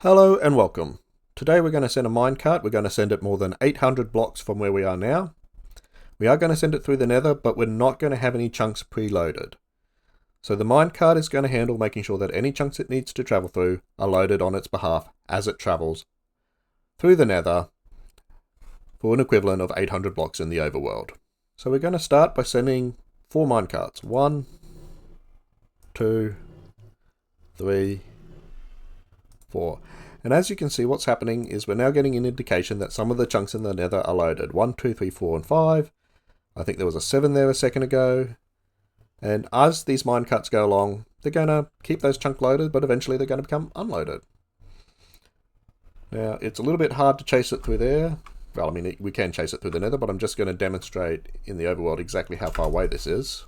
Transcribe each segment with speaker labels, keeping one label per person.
Speaker 1: Hello and welcome. Today we're going to send a minecart. We're going to send it more than 800 blocks from where we are now. We are going to send it through the nether, but we're not going to have any chunks preloaded. So the minecart is going to handle making sure that any chunks it needs to travel through are loaded on its behalf as it travels through the nether for an equivalent of 800 blocks in the overworld. So we're going to start by sending 4 minecarts. 1, 2, 3, 4. And as you can see, what's happening is we're now getting an indication that some of the chunks in the nether are loaded. 1, 2, 3, 4, and 5. I think there was a 7 there a second ago. And as these minecarts go along, they're going to keep those chunks loaded, but eventually they're going to become unloaded. Now, it's a little bit hard to chase it through there. Well, I mean, we can chase it through the nether, but I'm just going to demonstrate in the overworld exactly how far away this is.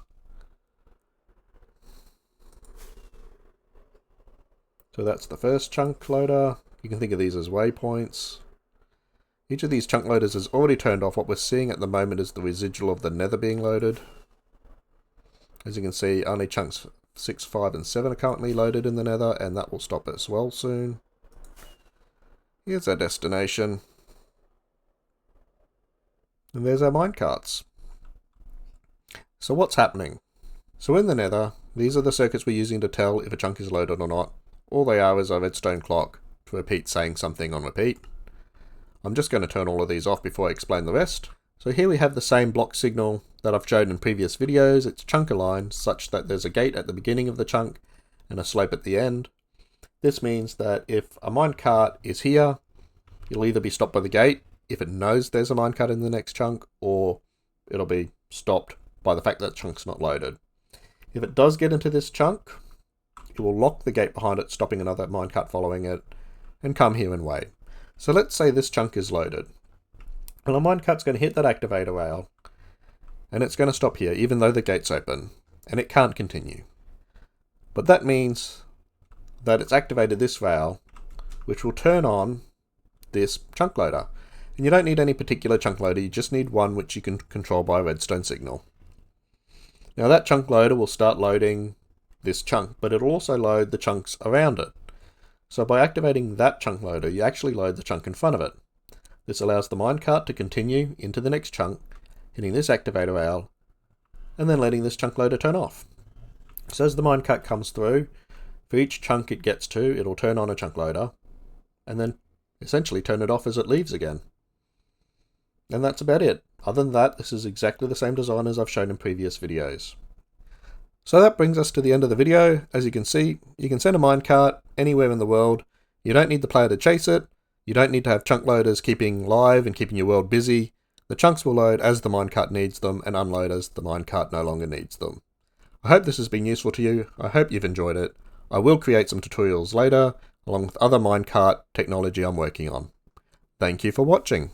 Speaker 1: So that's the first chunk loader. You can think of these as waypoints. Each of these chunk loaders is already turned off. What we're seeing at the moment is the residual of the nether being loaded. As you can see, only chunks 6, 5, and 7 are currently loaded in the nether, and that will stop as well soon. Here's our destination. And there's our minecarts. So what's happening? So in the nether, these are the circuits we're using to tell if a chunk is loaded or not. All they are is a redstone clock to repeat saying something on repeat. I'm just going to turn all of these off before I explain the rest. So here we have the same block signal that I've shown in previous videos. It's chunk aligned such that there's a gate at the beginning of the chunk and a slope at the end. This means that if a minecart is here, it'll either be stopped by the gate if it knows there's a minecart in the next chunk, or it'll be stopped by the fact that the chunk's not loaded. If it does get into this chunk, it will lock the gate behind it, stopping another minecart following it, and come here and wait. So let's say this chunk is loaded. And a minecart's going to hit that activator rail, and it's going to stop here, even though the gate's open, and it can't continue. But that means that it's activated this rail, which will turn on this chunk loader. And you don't need any particular chunk loader, you just need one which you can control by a redstone signal. Now that chunk loader will start loading this chunk, but it'll also load the chunks around it. So by activating that chunk loader, you actually load the chunk in front of it. This allows the minecart to continue into the next chunk, hitting this activator rail, and then letting this chunk loader turn off. So as the minecart comes through, for each chunk it gets to, it'll turn on a chunk loader, and then essentially turn it off as it leaves again. And that's about it. Other than that, this is exactly the same design as I've shown in previous videos. So that brings us to the end of the video. As you can see, you can send a minecart anywhere in the world. You don't need the player to chase it. You don't need to have chunk loaders keeping live and keeping your world busy. The chunks will load as the minecart needs them and unload as the minecart no longer needs them. I hope this has been useful to you. I hope you've enjoyed it. I will create some tutorials later, along with other minecart technology I'm working on. Thank you for watching.